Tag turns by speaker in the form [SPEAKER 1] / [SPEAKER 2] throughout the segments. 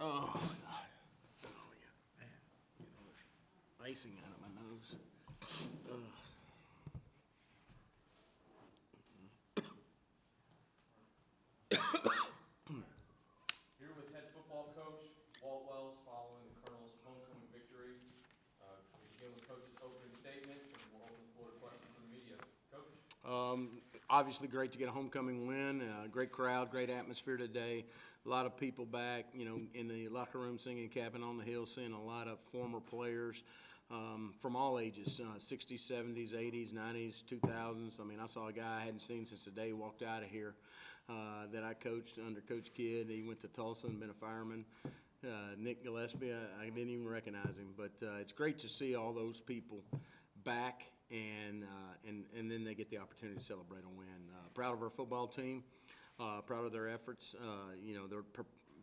[SPEAKER 1] Oh, God. Oh, yeah. Man, it's icing out of my nose. Ugh.
[SPEAKER 2] Here with head football coach Walt Wells following the Colonel's homecoming victory. We begin with Coach's opening statement, and we'll open the floor to questions from the media. Coach?
[SPEAKER 1] Obviously great to get a homecoming win. Great crowd, great atmosphere today. A lot of people back, in the locker room singing Cabin on the Hill, seeing a lot of former players from all ages, 60s, 70s, 80s, 90s, 2000s. I mean, I saw a guy I hadn't seen since the day he walked out of here that I coached under Coach Kidd. He went to Tulsa and been a fireman. Nick Gillespie, I didn't even recognize him. But it's great to see all those people back, and then they get the opportunity to celebrate a win. Proud of our football team, proud of their efforts, their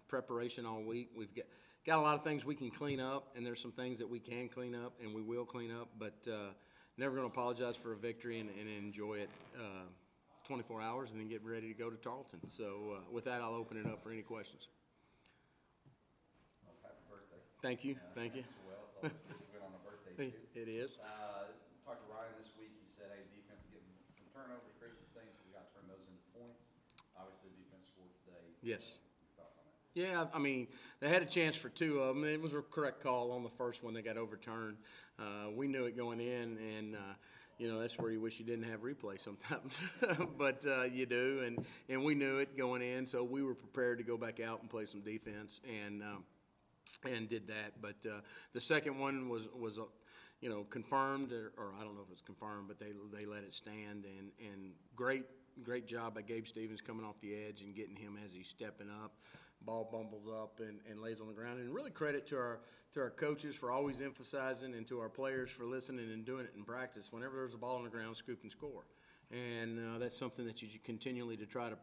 [SPEAKER 1] preparation all week. We've got a lot of things we can clean up, and there's some things that we can clean up, and we will clean up, but never going to apologize for a victory and enjoy it 24 hours and then get ready to go to Tarleton. So with that, I'll open it up for any questions.
[SPEAKER 3] Well, happy birthday.
[SPEAKER 1] Thank you. Thank you.
[SPEAKER 3] Thanks, well, it's always good to win on a birthday, too.
[SPEAKER 1] It is.
[SPEAKER 3] Talked to Ryan this week. He said, hey, defense getting some turnovers, create some things. We got to turn those into points. Obviously, defense scored today.
[SPEAKER 1] Yes.
[SPEAKER 3] Your thoughts on that?
[SPEAKER 1] Yeah, I mean, they had a chance for two of them. It was a correct call on the first one that got overturned. We knew it going in, and that's where you wish you didn't have replay sometimes, but you do, and we knew it going in, so we were prepared to go back out and play some defense, and did that. But the second one was confirmed, or I don't know if it's confirmed, but they let it stand, and great job by Gabe Stevens coming off the edge and getting him as he's stepping up. Ball bumbles up and lays on the ground. And really credit to our coaches for always emphasizing, and to our players for listening and doing it in practice. Whenever there's a ball on the ground, scoop and score. And that's something that you continually to try to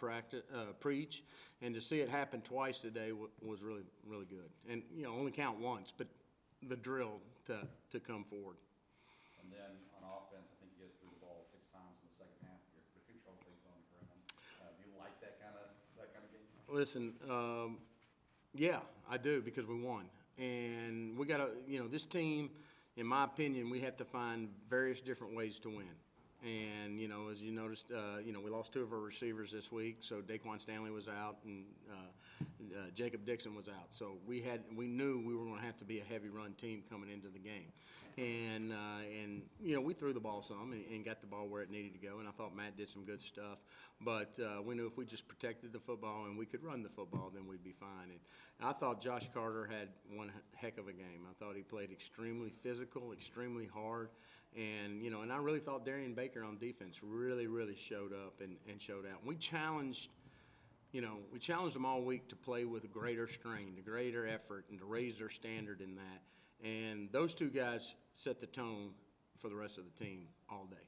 [SPEAKER 1] preach. And to see it happen twice today was really, really good. And, only count once, but the drill to come forward.
[SPEAKER 3] And then on offense, I think you guys threw the ball 6 times in the second half. You're control things on the ground. Do you like that kind of game?
[SPEAKER 1] Listen, yeah, I do, because we won. And we got to, this team, in my opinion, we have to find various different ways to win. And, as you noticed, we lost 2 of our receivers this week. So Daquan Stanley was out, and Jacob Dixon was out. So we knew we were going to have to be a heavy run team coming into the game. And we threw the ball some and got the ball where it needed to go. And I thought Matt did some good stuff. But we knew if we just protected the football and we could run the football, then we'd be fine. And I thought Josh Carter had one heck of a game. I thought he played extremely physical, extremely hard. And, and I really thought Darian Baker on defense really, really showed up and showed out. And we challenged them all week to play with a greater strain, a greater effort, and to raise their standard in that. And those 2 guys set the tone for the rest of the team all day.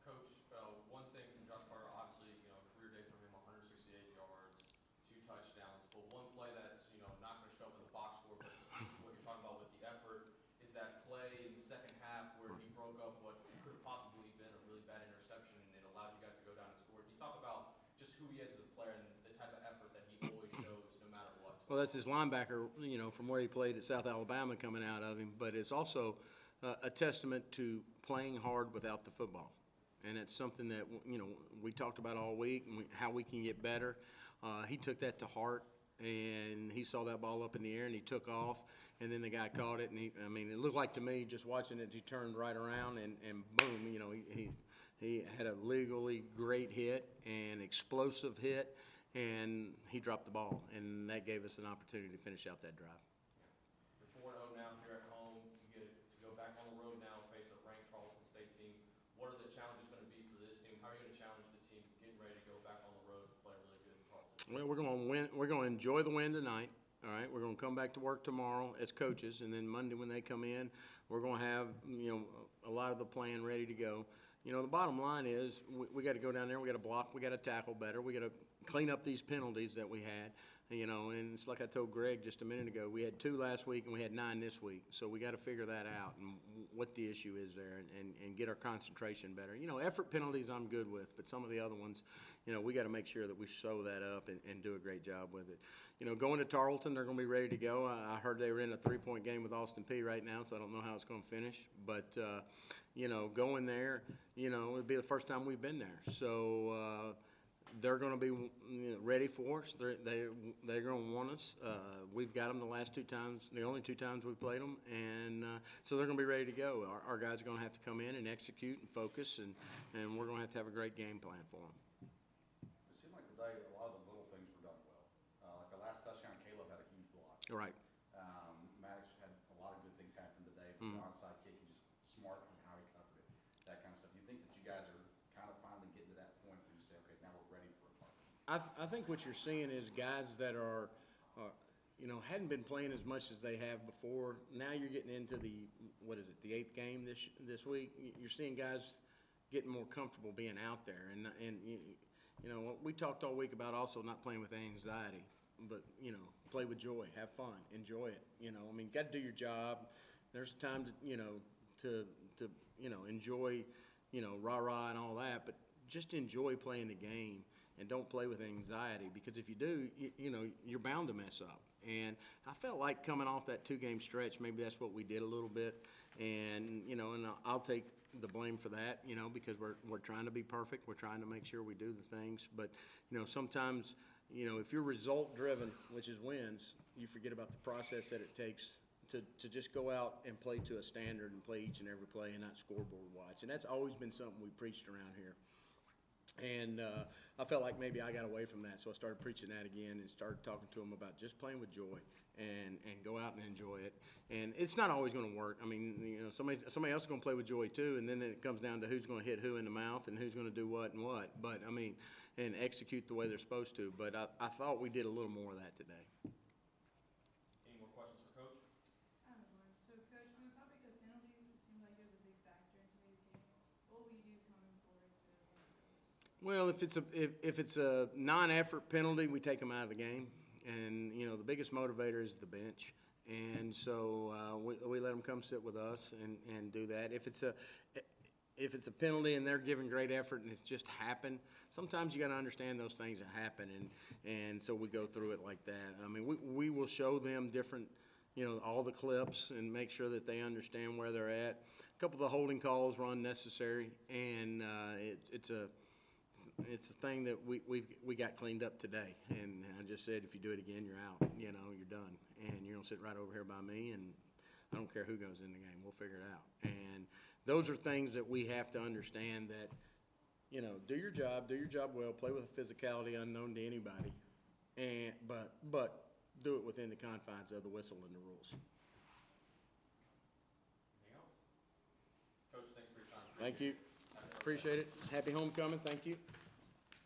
[SPEAKER 2] Coach, one thing from Josh Carter, obviously, career day from him, 168 yards, 2 touchdowns. But one play that's, not going to show up in the box score, but speaks to what you're talking about with the effort, is that play in the second half where he broke up what could have possibly been a really bad interception, and it allowed you guys to go down and score. Can you talk about just who he is as a player and the type of effort that he always shows no matter what?
[SPEAKER 1] Well, that's his linebacker, from where he played at South Alabama coming out of him. But it's also a testament to playing hard without the football. And it's something that, we talked about all week, and how we can get better. He took that to heart, and he saw that ball up in the air, and he took off. And then the guy caught it, and it looked like to me, just watching it, he turned right around, and boom, he had a legally great hit, and explosive hit. And he dropped the ball, and that gave us an opportunity to finish out that drive.
[SPEAKER 2] You're 4-0 now here at home. You get to go back on the road now and face a ranked Tarleton State team. What are the challenges going to be for this team? How are you going to challenge the team getting ready to go back on the road and play really good in Tarleton?
[SPEAKER 1] Well, we're going to win. We're going to enjoy the win tonight. All right, we're going to come back to work tomorrow as coaches, and then Monday when they come in, we're going to have a lot of the plan ready to go. The bottom line is we got to go down there. We got to block. We got to tackle better. We got to clean up these penalties that we had. You know, and it's like I told Greg just a minute ago, we had 2 last week and we had 9 this week. So we got to figure that out and what the issue is there and get our concentration better. You know, effort penalties I'm good with, but some of the other ones, you know, we got to make sure that we sew that up and do a great job with it. You know, going to Tarleton, they're going to be ready to go. I heard they were in a 3-point game with Austin Peay right now, so I don't know how it's going to finish. But, you know, going there, you know, it'll be the first time we've been there. So, they're going to be ready for us. They're going to want us. We've got them the last 2 times, the only 2 times we've played them, and so they're going to be ready to go. Our guys are going to have to come in and execute and focus, and we're going to have a great game plan for them.
[SPEAKER 3] It seemed like today a lot of the little things were done well. Like the last touchdown, Caleb had a huge block.
[SPEAKER 1] Right.
[SPEAKER 3] Maddox had a lot of good things happen today. The onside kick, he just smart on how he covered it, that kind of stuff. Do you think that you guys are kind of finally getting to that point where you say, okay, now we're ready for a part?
[SPEAKER 1] I think what you're seeing is guys that are, you know, hadn't been playing as much as they have before. Now you're getting into the 8th game this week. You're seeing guys getting more comfortable being out there, and you know, we talked all week about also not playing with anxiety, but you know, play with joy, have fun, enjoy it. You know, I mean, you got to do your job. There's time to you know enjoy, you know, rah-rah and all that, but just enjoy playing the game. And don't play with anxiety, because if you do, you know, you're bound to mess up. And I felt like coming off that 2-game stretch, maybe that's what we did a little bit. And, you know, and I'll take the blame for that, you know, because we're trying to be perfect. We're trying to make sure we do the things. But, you know, sometimes, you know, if you're result-driven, which is wins, you forget about the process that it takes to just go out and play to a standard and play each and every play and not scoreboard watch. And that's always been something we preached around here. And I felt like maybe I got away from that, so I started preaching that again and started talking to them about just playing with joy and go out and enjoy it. And it's not always going to work. I mean, you know, somebody else is going to play with joy too, and then it comes down to who's going to hit who in the mouth and who's going to do what and what. But, I mean, and execute the way they're supposed to. But I thought we did a little more of that today.
[SPEAKER 2] Any more questions for Coach?
[SPEAKER 4] I have one. So, Coach, on the topic of penalties, it seemed like it was a big factor in today's game. What will you do coming forward to avoid those?
[SPEAKER 1] Well, if it's a non-effort penalty, we take them out of the game. And, you know, the biggest motivator is the bench. And so we let them come sit with us and do that. If it's a penalty and they're giving great effort and it's just happened, sometimes you got to understand those things that happen. And so we go through it like that. I mean, we will show them different, you know, all the clips and make sure that they understand where they're at. A couple of the holding calls were unnecessary, and it's a thing that we got cleaned up today. And I just said, if you do it again, you're out. You know, you're done. And you're going to sit right over here by me, and I don't care who goes in the game. We'll figure it out. And those are things that we have to understand that, you know, do your job well, play with a physicality unknown to anybody, but do it within the confines of the whistle and the rules.
[SPEAKER 2] Anything else? Coach, thanks for your time.
[SPEAKER 1] Thank you. Appreciate it. Happy homecoming. Thank you.